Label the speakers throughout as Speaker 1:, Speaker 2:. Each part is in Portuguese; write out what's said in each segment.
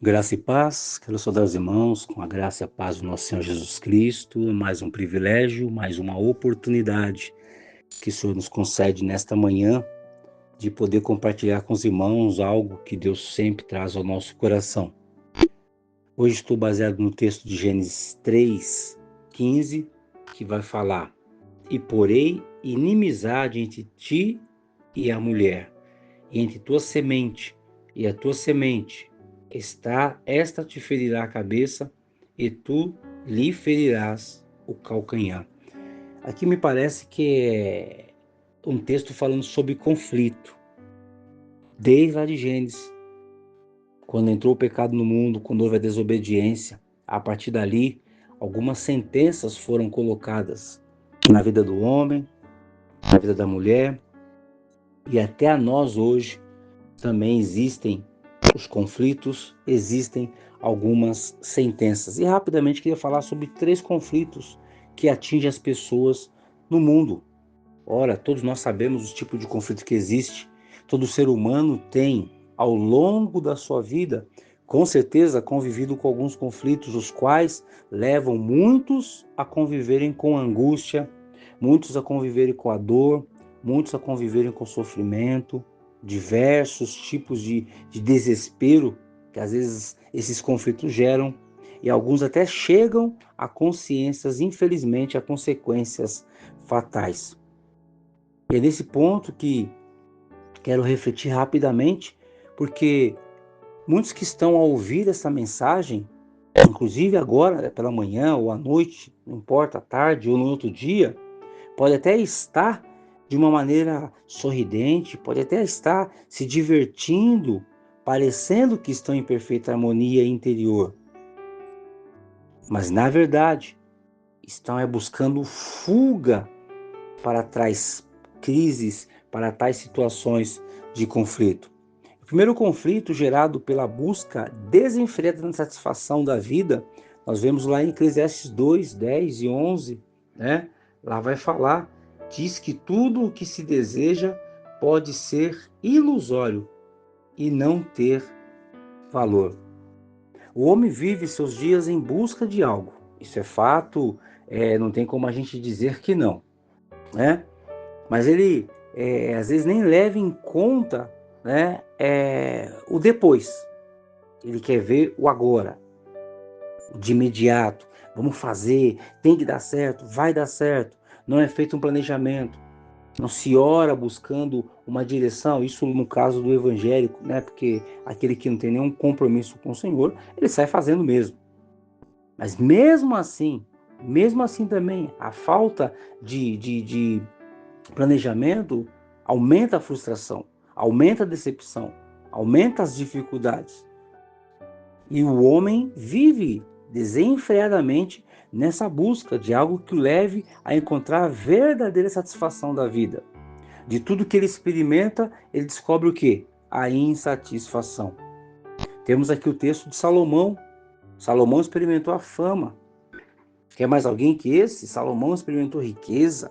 Speaker 1: Graça e paz, quero saudar os irmãos com a graça e a paz do nosso Senhor Jesus Cristo. Mais um privilégio, mais uma oportunidade que o Senhor nos concede nesta manhã de poder compartilhar com os irmãos algo que Deus sempre traz ao nosso coração. Hoje estou baseado no texto de Gênesis 3:15, que vai falar: E porei inimizade entre ti e a mulher, e entre tua semente e a tua semente, esta te ferirá a cabeça, e tu lhe ferirás o calcanhar. Aqui me parece que é um texto falando sobre conflito, desde lá de Gênesis, quando entrou o pecado no mundo, quando houve a desobediência. A partir dali, algumas sentenças foram colocadas na vida do homem, na vida da mulher, e até a nós hoje também existem os conflitos, existem algumas sentenças. E rapidamente queria falar sobre 3 conflitos que atingem as pessoas no mundo. Ora, todos nós sabemos o tipo de conflito que existe. Todo ser humano tem, ao longo da sua vida, com certeza convivido com alguns conflitos, os quais levam muitos a conviverem com angústia, muitos a conviverem com a dor, muitos a conviverem com sofrimento, diversos tipos de desespero que às vezes esses conflitos geram, e alguns até chegam a consciências, infelizmente, a consequências fatais. E é nesse ponto que quero refletir rapidamente, porque muitos que estão a ouvir essa mensagem, inclusive agora, pela manhã ou à noite, não importa, à tarde ou no outro dia, pode até estar de uma maneira sorridente, pode até estar se divertindo, parecendo que estão em perfeita harmonia interior. Mas, na verdade, estão buscando fuga para tais crises, para tais situações de conflito. O primeiro conflito gerado pela busca desenfreada da satisfação da vida, nós vemos lá em Eclesiastes 2, 10 e 11, né? Lá vai falar, diz que tudo o que se deseja pode ser ilusório e não ter valor. O homem vive seus dias em busca de algo. Isso é fato, não tem como a gente dizer que não, né? Mas ele às vezes nem leva em conta, né, o depois. Ele quer ver o agora, de imediato. Vamos fazer, tem que dar certo, vai dar certo. Não é feito um planejamento. Não se ora buscando uma direção, isso no caso do evangélico, né? Porque aquele que não tem nenhum compromisso com o Senhor, ele sai fazendo mesmo. Mas mesmo assim também, a falta de planejamento aumenta a frustração, aumenta a decepção, aumenta as dificuldades. E o homem vive desenfreadamente nessa busca de algo que o leve a encontrar a verdadeira satisfação da vida. De tudo que ele experimenta, ele descobre o quê? A insatisfação. Temos aqui o texto de Salomão. Salomão experimentou a fama. Quer mais alguém que esse? Salomão experimentou riqueza.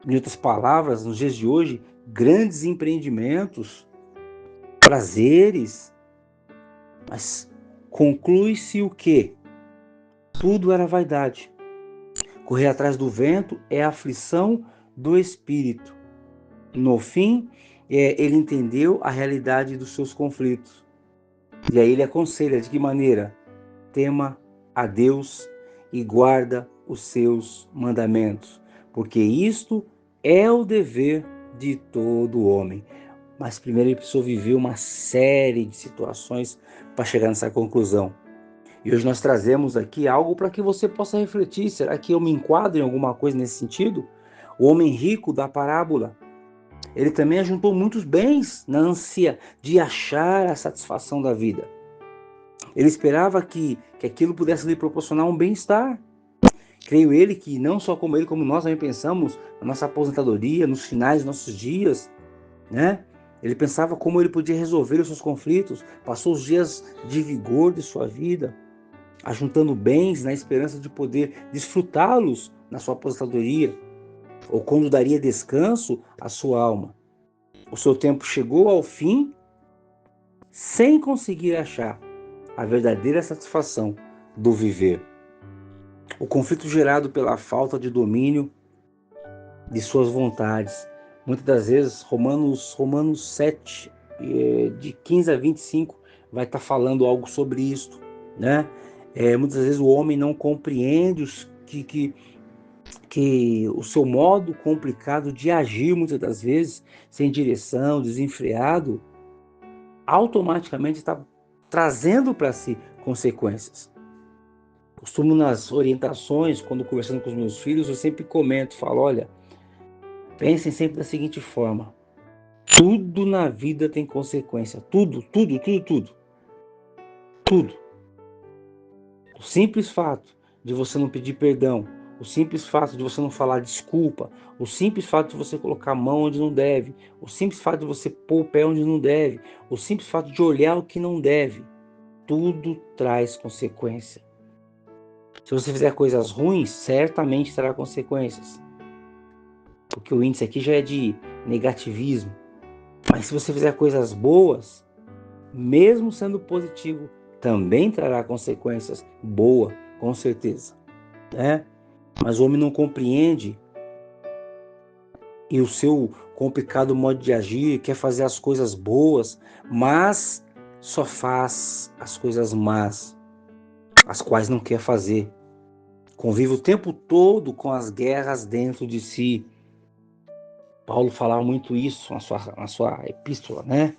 Speaker 1: Em outras palavras, nos dias de hoje, grandes empreendimentos, prazeres, mas conclui-se o quê? Tudo era vaidade. Correr atrás do vento é a aflição do espírito. No fim, ele entendeu a realidade dos seus conflitos. E aí ele aconselha de que maneira? Tema a Deus e guarda os seus mandamentos, porque isto é o dever de todo homem. Mas primeiro ele precisou viver uma série de situações para chegar nessa conclusão. E hoje nós trazemos aqui algo para que você possa refletir. Será que eu me enquadro em alguma coisa nesse sentido? O homem rico da parábola, ele também ajuntou muitos bens na ânsia de achar a satisfação da vida. Ele esperava que aquilo pudesse lhe proporcionar um bem-estar. Creio ele que não só como ele, como nós também pensamos na nossa aposentadoria, nos finais dos nossos dias, né? Ele pensava como ele podia resolver os seus conflitos, passou os dias de vigor de sua vida, ajuntando bens na esperança de poder desfrutá-los na sua aposentadoria, ou quando daria descanso à sua alma. O seu tempo chegou ao fim, sem conseguir achar a verdadeira satisfação do viver. O conflito gerado pela falta de domínio de suas vontades. Muitas das vezes, Romanos 7, de 15 a 25, vai estar falando algo sobre isso, né? Muitas vezes o homem não compreende que o seu modo complicado de agir, muitas das vezes, sem direção, desenfreado, automaticamente está trazendo para si consequências. Costumo nas orientações, quando conversando com os meus filhos, eu sempre comento, falo, olha, pensem sempre da seguinte forma, tudo na vida tem consequência, tudo. O simples fato de você não pedir perdão, o simples fato de você não falar desculpa, o simples fato de você colocar a mão onde não deve, o simples fato de você pôr o pé onde não deve, o simples fato de olhar o que não deve, tudo traz consequência. Se você fizer coisas ruins, certamente terá consequências. Porque o índice aqui já é de negativismo. Mas se você fizer coisas boas, mesmo sendo positivo, também trará consequências boas, com certeza, né? Mas o homem não compreende e o seu complicado modo de agir, quer fazer as coisas boas, mas só faz as coisas más, as quais não quer fazer. Convive o tempo todo com as guerras dentro de si. Paulo falava muito isso na sua epístola, né?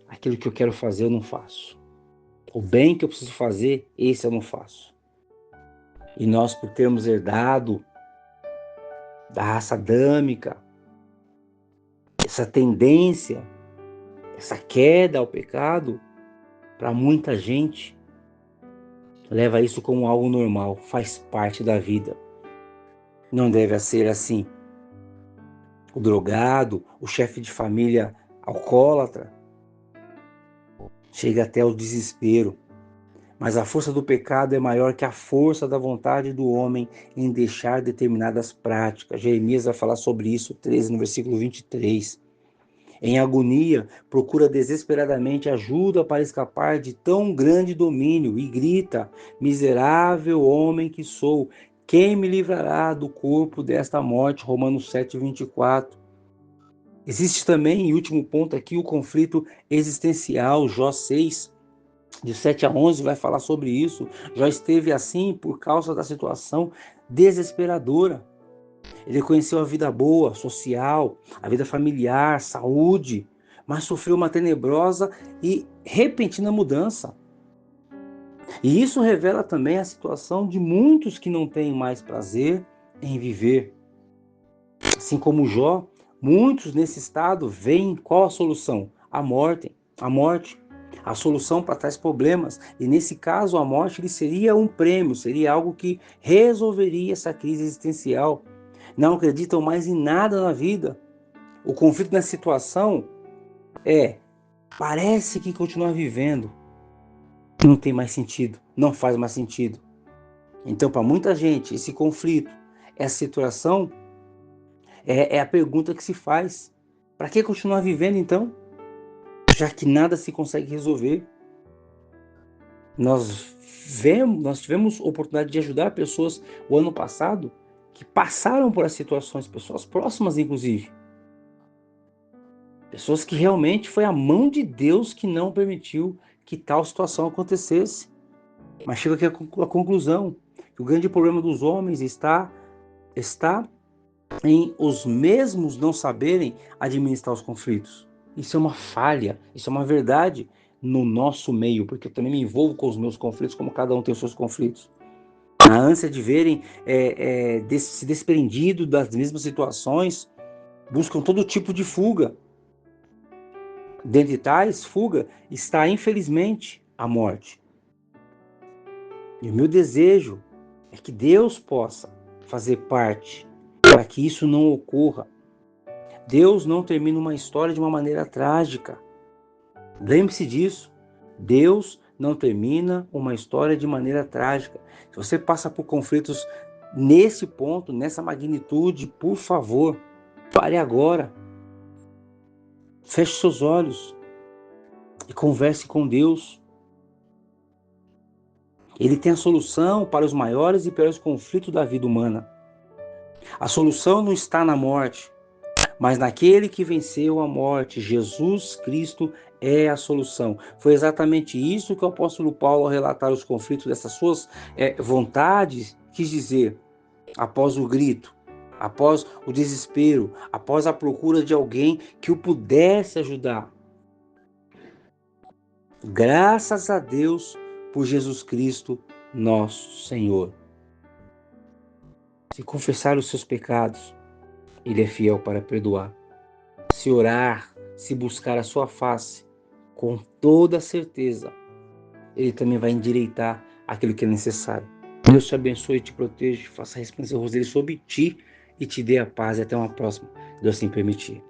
Speaker 1: Aquilo que eu quero fazer eu não faço. O bem que eu preciso fazer, esse eu não faço. E nós, por termos herdado da raça adâmica, essa tendência, essa queda ao pecado, para muita gente, leva isso como algo normal, faz parte da vida. Não deve ser assim. O drogado, o chefe de família alcoólatra, chega até o desespero. Mas a força do pecado é maior que a força da vontade do homem em deixar determinadas práticas. Jeremias vai falar sobre isso, 13, no versículo 23. Em agonia, procura desesperadamente ajuda para escapar de tão grande domínio e grita, miserável homem que sou, quem me livrará do corpo desta morte? Romanos 7, 24. Existe também, em último ponto aqui, o conflito existencial, Jó 6, de 7 a 11, vai falar sobre isso. Jó esteve assim por causa da situação desesperadora. Ele conheceu a vida boa, social, a vida familiar, saúde, mas sofreu uma tenebrosa e repentina mudança. E isso revela também a situação de muitos que não têm mais prazer em viver. Assim como Jó, muitos nesse estado veem qual a solução? A morte. A solução para tais problemas. E nesse caso, a morte ele seria um prêmio, seria algo que resolveria essa crise existencial. Não acreditam mais em nada na vida. O conflito nessa situação parece que continuar vivendo não tem mais sentido, não faz mais sentido. Então, para muita gente, esse conflito, essa situação, é a pergunta que se faz. Para que continuar vivendo então? Já que nada se consegue resolver. Nós tivemos oportunidade de ajudar pessoas o ano passado que passaram por as situações, pessoas próximas inclusive. Pessoas que realmente foi a mão de Deus que não permitiu que tal situação acontecesse. Mas chega aqui a conclusão que o grande problema dos homens está em os mesmos não saberem administrar os conflitos. Isso é uma falha, isso é uma verdade no nosso meio, porque eu também me envolvo com os meus conflitos, como cada um tem os seus conflitos. A ânsia de verem se desprendido das mesmas situações, buscam todo tipo de fuga. Dentre tais fuga está, infelizmente, a morte. E o meu desejo é que Deus possa fazer parte para que isso não ocorra. Deus não termina uma história de uma maneira trágica. Lembre-se disso. Deus não termina uma história de maneira trágica. Se você passa por conflitos nesse ponto, nessa magnitude, por favor, pare agora. Feche seus olhos. e converse com Deus. Ele tem a solução para os maiores e piores conflitos da vida humana. A solução não está na morte, mas naquele que venceu a morte. Jesus Cristo é a solução. Foi exatamente isso que o apóstolo Paulo, ao relatar os conflitos dessas suas vontades, quis dizer. Após o grito, após o desespero, após a procura de alguém que o pudesse ajudar. Graças a Deus por Jesus Cristo, nosso Senhor. Se confessar os seus pecados, Ele é fiel para perdoar. Se orar, se buscar a sua face, com toda certeza, Ele também vai endireitar aquilo que é necessário. Deus te abençoe e te proteja, faça resplandecer o rosto dele sobre ti e te dê a paz. E até uma próxima, Deus assim permitir.